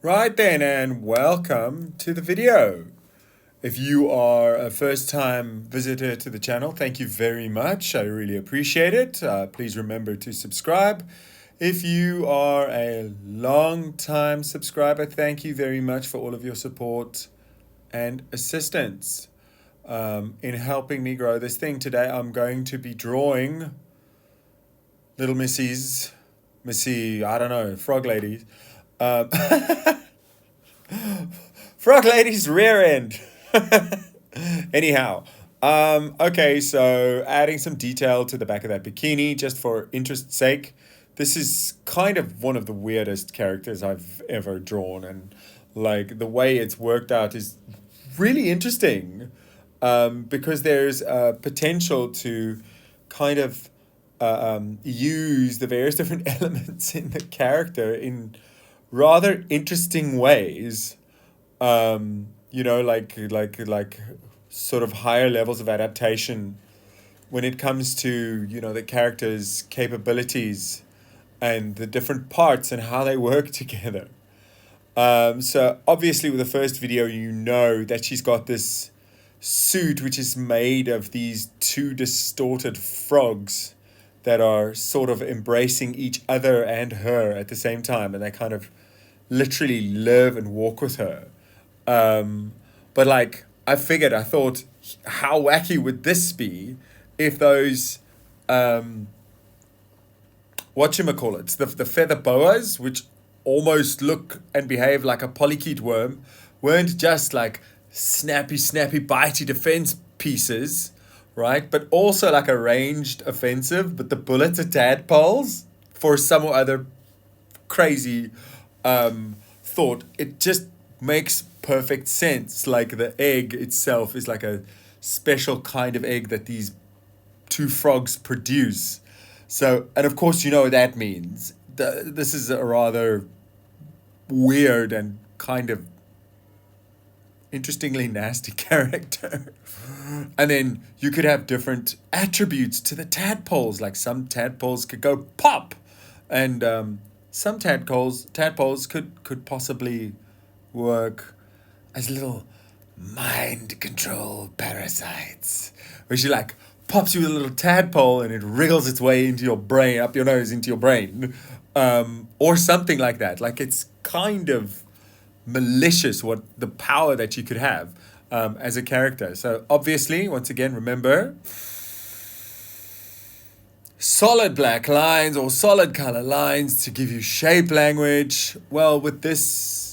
Right then, and welcome to the video. If you are a first time visitor to the channel, thank you very much. I really appreciate it. Please remember to subscribe. If you are a long time subscriber, thank you very much for all of your support and assistance in helping me grow this thing. Today, I'm going to be drawing little I don't know, frog ladies. Um, Frog lady's rear end. Anyhow, okay, so adding some detail to the back of that bikini just for interest's sake. This is kind of one of the weirdest characters I've ever drawn, and like the way it's worked out is really interesting because there's potential to kind of use the various different elements in the character in rather interesting ways. Like sort of higher levels of adaptation when it comes to the character's capabilities and the different parts and how they work together. So obviously with the first video, you know that she's got this suit which is made of these two distorted frogs that are sort of embracing each other and her at the same time, and they kind of literally live and walk with her. But like, I thought, how wacky would this be if those, whatchamacallits, the feather boas, which almost look and behave like a polychaete worm, weren't just like snappy, bitey defense pieces, right? But also like a ranged offensive, but the bullets are tadpoles for some or other crazy thought. It just makes perfect sense. Like the egg itself is like a special kind of egg that these two frogs produce. So, and of course, you know what that means. This is a rather weird and kind of interestingly nasty character. And then you could have different attributes to the tadpoles. Like some tadpoles could go pop, and some tadpoles could possibly work as little mind control parasites, where she like pops you with a little tadpole and it wriggles its way into your brain, up your nose into your brain, or something like that. Like it's kind of malicious what the power that you could have as a character. So obviously, once again, remember solid black lines or solid color lines to give you shape language. Well, with this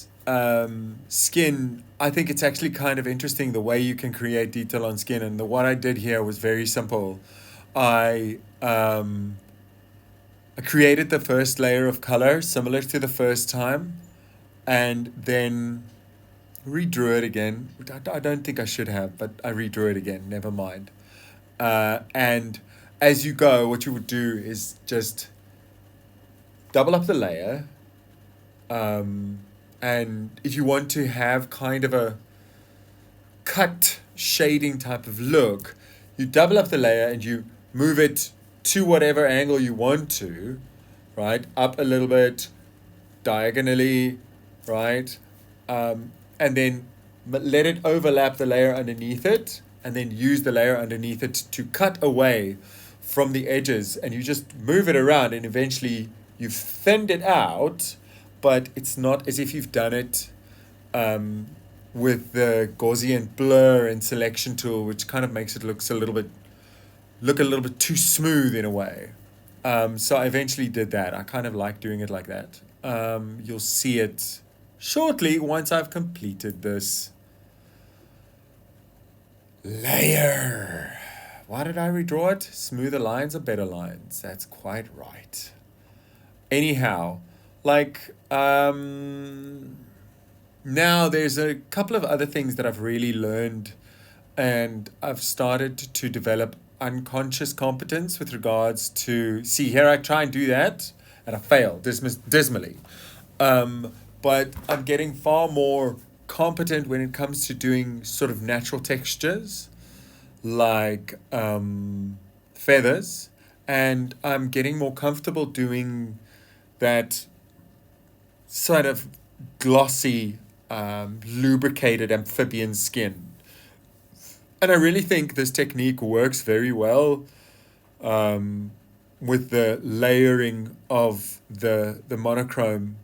skin, I think it's actually kind of interesting the way you can create detail on skin. And what I did here was very simple. I created the first layer of color similar to the first time, and then redrew it again. I don't think I should have, but I redrew it again. Never mind. And as you go, what you would do is just double up the layer. And if you want to have kind of a cut shading type of look, you double up the layer and you move it to whatever angle you want to, right? Up a little bit, diagonally, right? And then let it overlap the layer underneath it, and then use the layer underneath it to cut away from the edges, and you just move it around, and eventually you've thinned it out, but it's not as if you've done it with the Gaussian blur and selection tool, which kind of makes it look a little bit too smooth in a way. So I eventually did that. I kind of like doing it like that. You'll see it shortly once I've completed this layer. Why did I redraw it? Smoother lines are better lines. That's quite right. Anyhow, like, now there's a couple of other things that I've really learned, and I've started to develop unconscious competence with regards to, see, here I try and do that, and I fail dismally. But I'm getting far more competent when it comes to doing sort of natural textures, like feathers, and I'm getting more comfortable doing that sort of glossy, lubricated amphibian skin. And I really think this technique works very well um, with the layering of the monochrome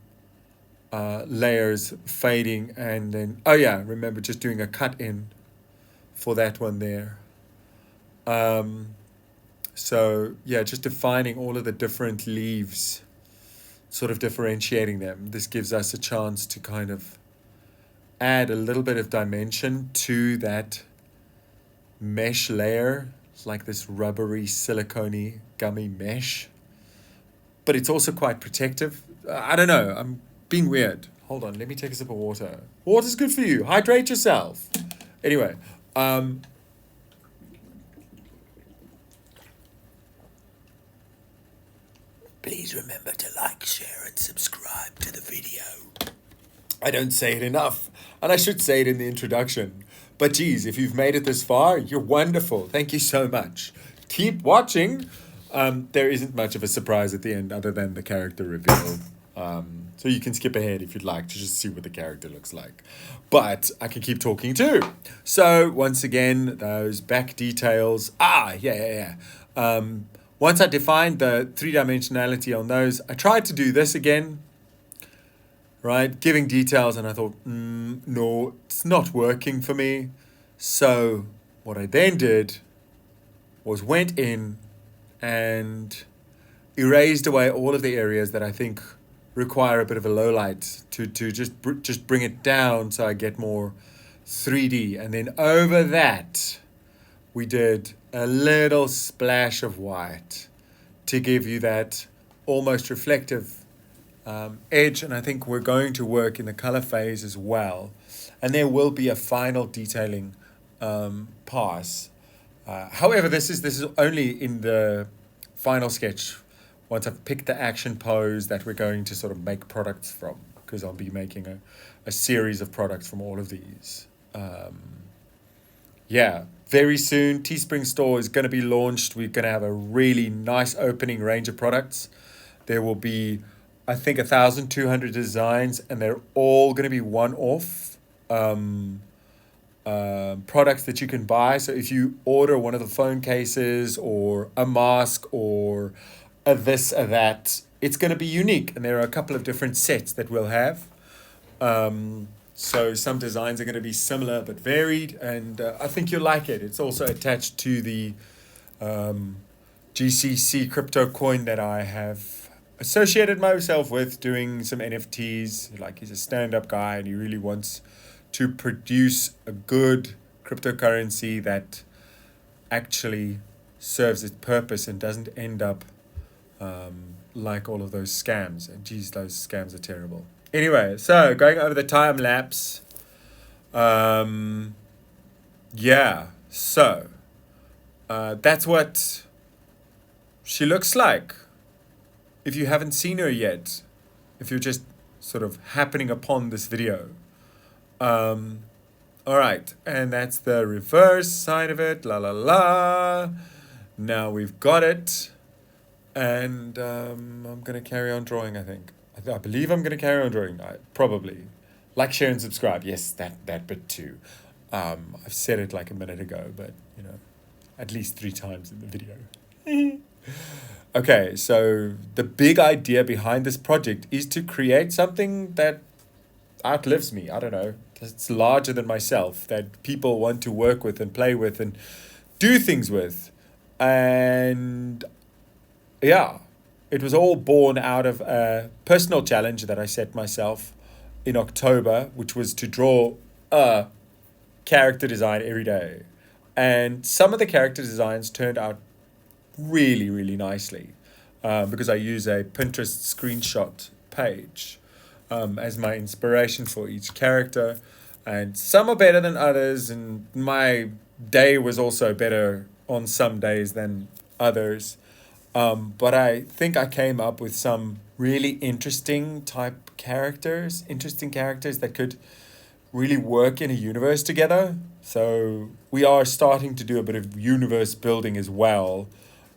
layers fading, and then, oh yeah, remember just doing a cut in for that one there. Um, so yeah, just defining all of the different leaves, sort of differentiating them. This gives us a chance to kind of add a little bit of dimension to that mesh layer. It's like this rubbery, silicone gummy mesh. But it's also quite protective. I don't know. I'm being weird. Hold on. Let me take a sip of water. Water's good for you. Hydrate yourself. Anyway, please remember to like, share, and subscribe to the video. I don't say it enough, and I should say it in the introduction. But geez, if you've made it this far, you're wonderful. Thank you so much. Keep watching. There isn't much of a surprise at the end other than the character reveal. So you can skip ahead if you'd like to just see what the character looks like. But I can keep talking too. So once again, those back details. Once I defined the three-dimensionality on those, I tried to do this again, right? Giving details, and I thought, no, it's not working for me. So what I then did was went in and erased away all of the areas that I think require a bit of a low light to just bring it down so I get more 3D. And then over that, we did a little splash of white to give you that almost reflective edge. And I think we're going to work in the color phase as well. And there will be a final detailing pass. However, this is only in the final sketch once I've picked the action pose that we're going to sort of make products from, because I'll be making a series of products from all of these. Very soon, Teespring Store is going to be launched. We're going to have a really nice opening range of products. There will be, I think, 1,200 designs, and they're all going to be one-off products that you can buy. So if you order one of the phone cases or a mask or a this or that, it's going to be unique. And there are a couple of different sets that we'll have. So some designs are going to be similar but varied, and I think you'll like it. It's also attached to the GCC crypto coin that I have associated myself with doing some NFTs. Like, he's a stand-up guy and he really wants to produce a good cryptocurrency that actually serves its purpose and doesn't end up like all of those scams. And geez, those scams are terrible. Anyway, so going over the time lapse. That's what she looks like. If you haven't seen her yet, if you're just sort of happening upon this video. All right, and that's the reverse side of it. La la la. Now we've got it, and I'm gonna carry on drawing. I think. I believe I'm gonna carry on drawing. Probably. Like, share, and subscribe. Yes, that bit too. I've said it like a minute ago, but at least 3 times in the video. Okay, so the big idea behind this project is to create something that outlives me. I don't know. It's larger than myself, that people want to work with and play with and do things with. And yeah, it was all born out of a personal challenge that I set myself in October, which was to draw a character design every day. And some of the character designs turned out really, really nicely because I use a Pinterest screenshot page as my inspiration for each character. And some are better than others, and my day was also better on some days than others. But I think I came up with some really interesting characters that could really work in a universe together. So we are starting to do a bit of universe building as well,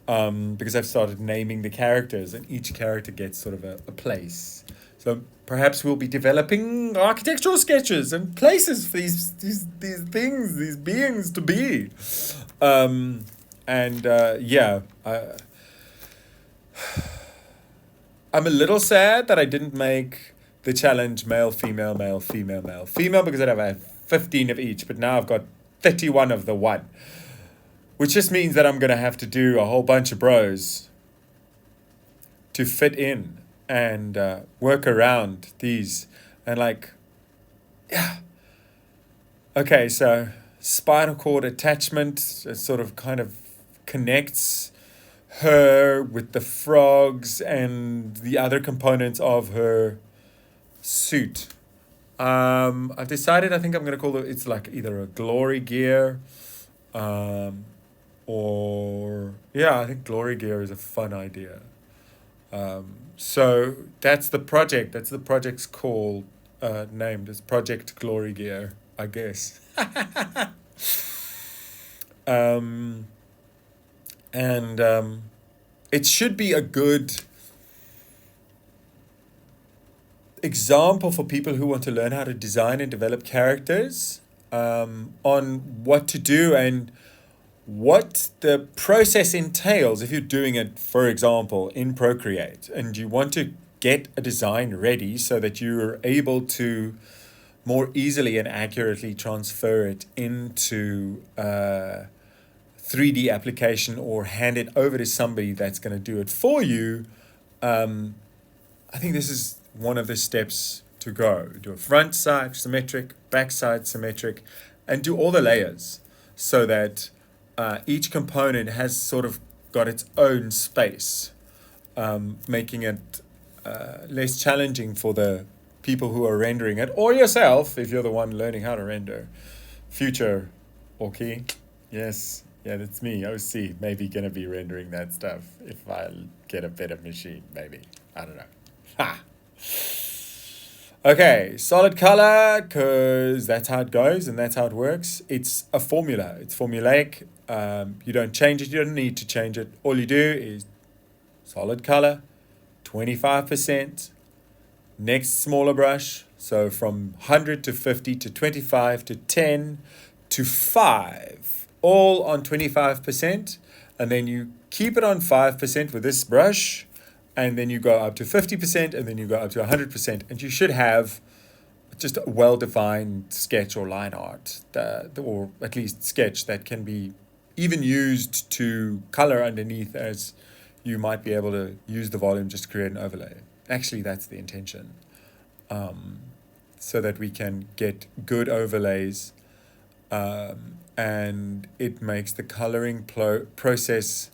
because I've started naming the characters, and each character gets sort of a place. So perhaps we'll be developing architectural sketches and places for these things, these beings to be. And yeah, I'm a little sad that I didn't make the challenge male, female, male, female, male, female, because I'd have 15 of each, but now I've got 31 of the one, which just means that I'm going to have to do a whole bunch of bros to fit in and work around these. And like, yeah. Okay, so spinal cord attachment, it sort of kind of connects her with the frogs and the other components of her suit. I've decided I think I'm gonna call it's like either a glory gear, or yeah, I think glory gear is a fun idea. So that's the project. That's the project's called, named as Project Glory Gear, I guess. um, and it should be a good example for people who want to learn how to design and develop characters, on what to do and what the process entails if you're doing it, for example, in Procreate, and you want to get a design ready so that you're able to more easily and accurately transfer it into 3D application or hand it over to somebody that's going to do it for you. I think this is one of the steps to go. Do a front side symmetric, back side symmetric, and do all the layers so that each component has sort of got its own space, making it less challenging for the people who are rendering it, or yourself if you're the one learning how to render. Future Orky, yes, yeah, that's me. OC, maybe gonna be rendering that stuff if I get a better machine, maybe. I don't know. Ha! Okay, solid color, because that's how it goes and that's how it works. It's a formula. It's formulaic. You don't change it. You don't need to change it. All you do is solid color, 25%. Next smaller brush. So from 100 to 50 to 25 to 10 to 5. All on 25%. And then you keep it on 5% with this brush. And then you go up to 50%, and then you go up to 100%, and you should have just a well-defined sketch or line art, or at least sketch that can be even used to color underneath, as you might be able to use the volume just to create an overlay. Actually, that's the intention, so that we can get good overlays, and it makes the coloring process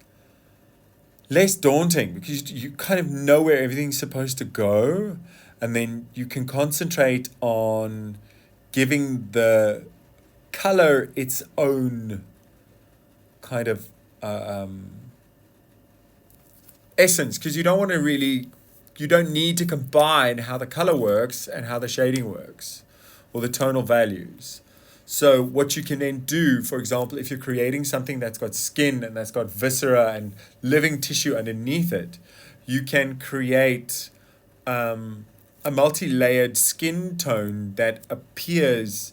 less daunting, because you kind of know where everything's supposed to go, and then you can concentrate on giving the color its own kind of essence, because you don't need to combine how the color works and how the shading works, or the tonal values. So what you can then do, for example, if you're creating something that's got skin and that's got viscera and living tissue underneath it, you can create a multi-layered skin tone that appears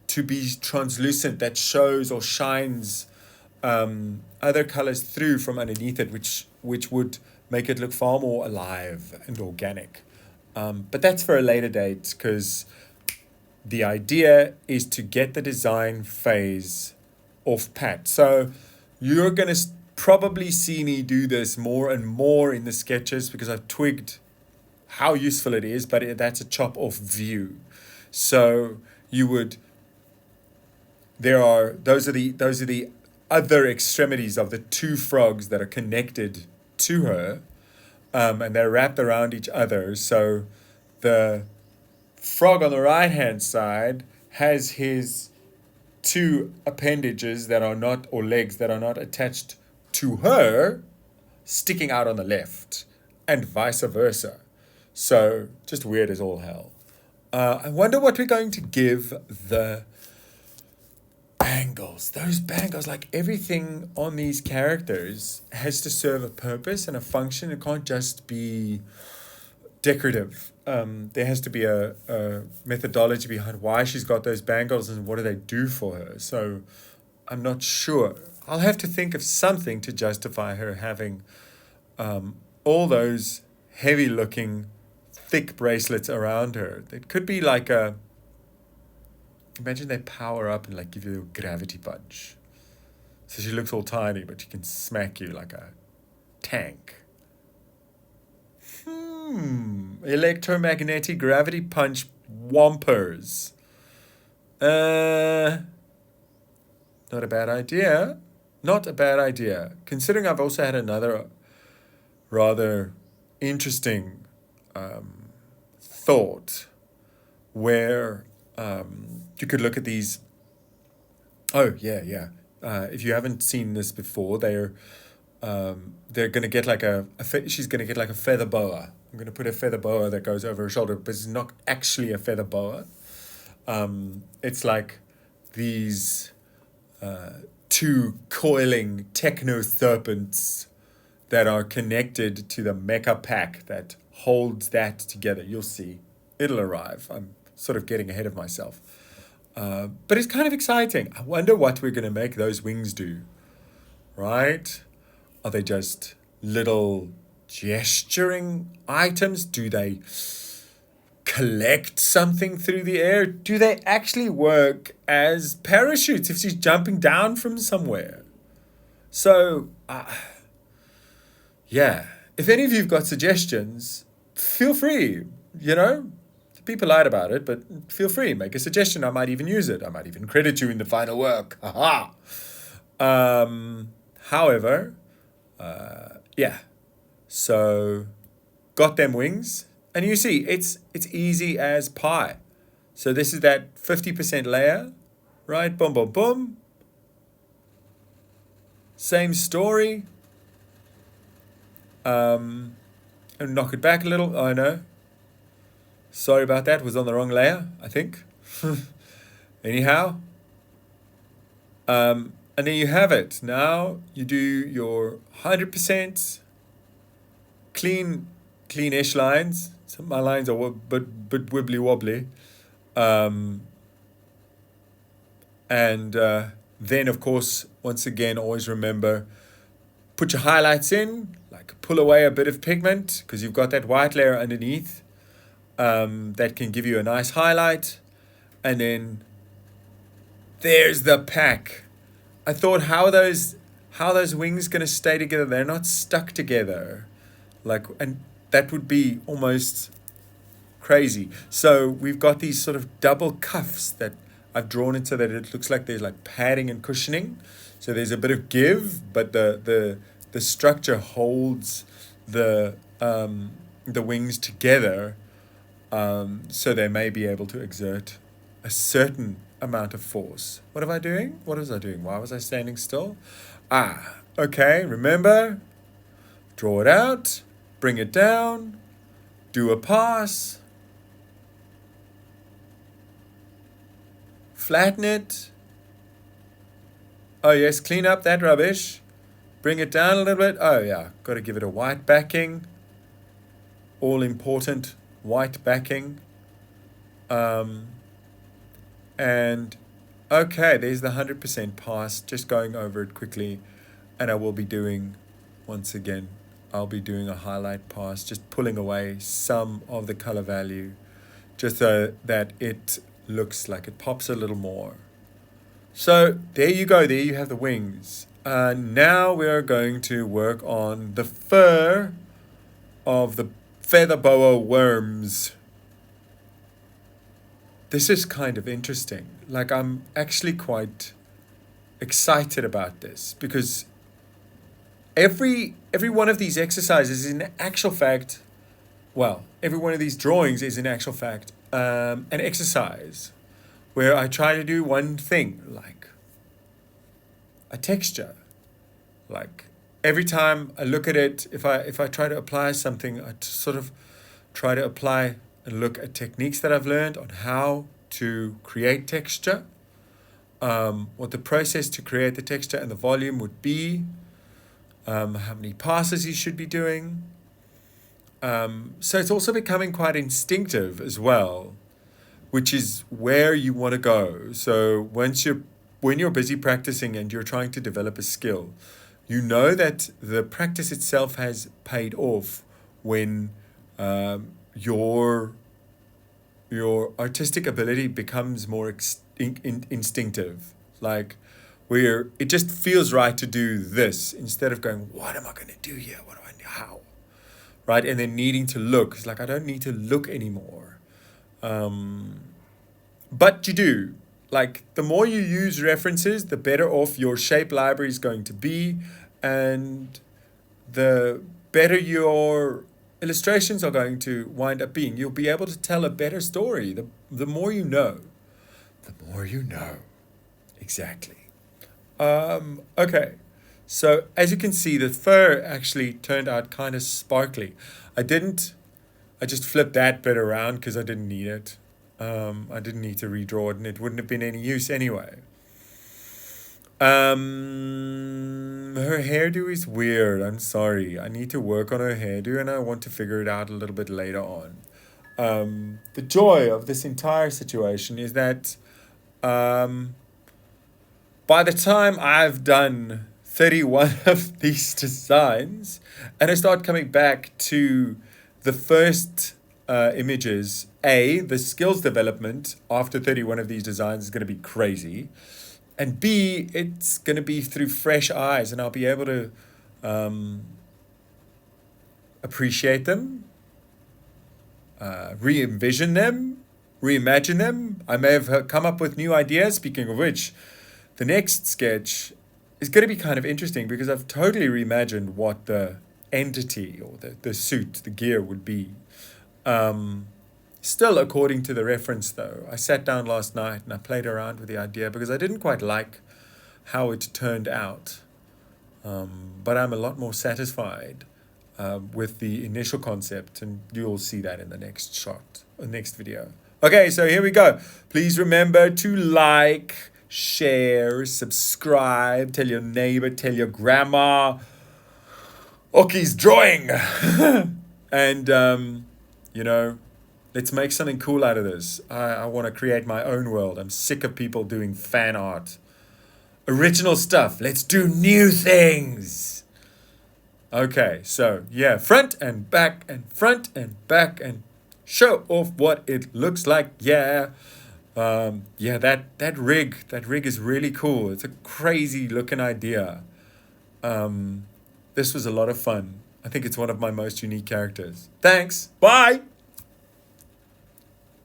to be translucent, that shows or shines other colors through from underneath it, which would make it look far more alive and organic. But that's for a later date, because the idea is to get the design phase off pat. So you're going to probably see me do this more and more in the sketches, because I've twigged how useful it is, but that's a chop off view. So those are the other extremities of the two frogs that are connected to her, and they're wrapped around each other. So the frog on the right hand side has his two appendages that are not, or legs that are not attached to her, sticking out on the left, and vice versa. So just weird as all hell. I wonder what we're going to give the bangles. Those bangles, like everything on these characters has to serve a purpose and a function. It can't just be decorative. There has to be a methodology behind why she's got those bangles and what do they do for her. So I'm not sure. I'll have to think of something to justify her having all those heavy looking thick bracelets around her. It could be like a, imagine they power up and like give you a gravity punch. So she looks all tiny, but she can smack you like a tank. Electromagnetic gravity punch wompers. Not a bad idea. Not a bad idea. Considering I've also had another rather interesting thought where you could look at these. Oh, yeah, yeah. If you haven't seen this before, they're going to get like she's going to get like a feather boa. I'm going to put a feather boa that goes over her shoulder, but it's not actually a feather boa. It's like these two coiling techno serpents that are connected to the mecha pack that holds that together. You'll see. It'll arrive. I'm sort of getting ahead of myself. But it's kind of exciting. I wonder what we're going to make those wings do, right? Are they just little gesturing items? Do they collect something through the air? Do they actually work as parachutes if she's jumping down from somewhere? So, yeah, if any of you've got suggestions, feel free, Be polite about it, but feel free. Make a suggestion. I might even use it. I might even credit you in the final work. Haha. However, yeah. So, got them wings. And you see, it's easy as pie. So this is that 50% layer, right? Boom, boom, boom. Same story. And knock it back a little. Oh, no. Sorry about that. Was on the wrong layer, I think. Anyhow. And then you have it. Now you do your 100% clean-ish lines. Some of my lines are but wibbly wobbly. And then, of course, once again, always remember, put your highlights in, like pull away a bit of pigment because you've got that white layer underneath. That can give you a nice highlight. And then there's the pack. I thought, how are those wings going to stay together? They're not stuck together. And that would be almost crazy. So we've got these sort of double cuffs that I've drawn it so that it looks like there's like padding and cushioning. So there's a bit of give, but the structure holds the wings together. So they may be able to exert a certain amount of force. What am I doing? What was I doing? Why was I standing still? Okay, remember, draw it out, bring it down, do a pass, flatten it. Oh yes, clean up that rubbish, bring it down a little bit. Oh yeah, got to give it a white backing, all important white backing. And okay, there's the 100% pass, just going over it quickly. And I will be doing, once again, I'll be doing a highlight pass, just pulling away some of the color value, just so that it looks like it pops a little more. So there you go, there you have the wings. Now we are going to work on the fur of the feather boa worms. This is kind of interesting. Like, I'm actually quite excited about this because every one of these exercises is in actual fact, every one of these drawings is in actual fact an exercise where I try to do one thing, like a texture. Like every time I look at it, if I try to apply something, I sort of try to apply and look at techniques that I've learned on how to create texture, what the process to create the texture and the volume would be, how many passes you should be doing, So it's also becoming quite instinctive as well, which is where you want to go. So when you're busy practicing and you're trying to develop a skill, you know that the practice itself has paid off when your artistic ability becomes more instinctive. Like where it just feels right to do this instead of going, what am I going to do here? What do I do? How? Right? And then needing to look. It's like, I don't need to look anymore. But you do. Like, the more you use references, the better off your shape library is going to be, and the better your illustrations are going to wind up being. You'll be able to tell a better story. The more you know. The more you know. Exactly. Okay. So, as you can see, the fur actually turned out kind of sparkly. I just flipped that bit around because I didn't need it. I didn't need to redraw it, and it wouldn't have been any use anyway. Her hairdo is weird. I'm sorry. I need to work on her hairdo, and I want to figure it out a little bit later on. The joy of this entire situation is that by the time I've done 31 of these designs, and I start coming back to the first images, the skills development after 31 of these designs is going to be crazy. And B, it's going to be through fresh eyes, and I'll be able to appreciate them, re-envision them, reimagine them. I may have come up with new ideas. Speaking of which, the next sketch is going to be kind of interesting because I've totally reimagined what the entity or the suit, the gear would be. Still according to the reference though. I sat down last night and I played around with the idea because I didn't quite like how it turned out. But I'm a lot more satisfied with the initial concept, and you'll see that in the next shot, the next video. Okay, so here we go. Please remember to like, share, subscribe, tell your neighbor, tell your grandma. Oki's drawing! And, let's make something cool out of this. I want to create my own world. I'm sick of people doing fan art. Original stuff. Let's do new things. Okay, so yeah, front and back and front and back and show off what it looks like. Yeah. That rig is really cool. It's a crazy looking idea. This was a lot of fun. I think it's one of my most unique characters. Thanks. Bye.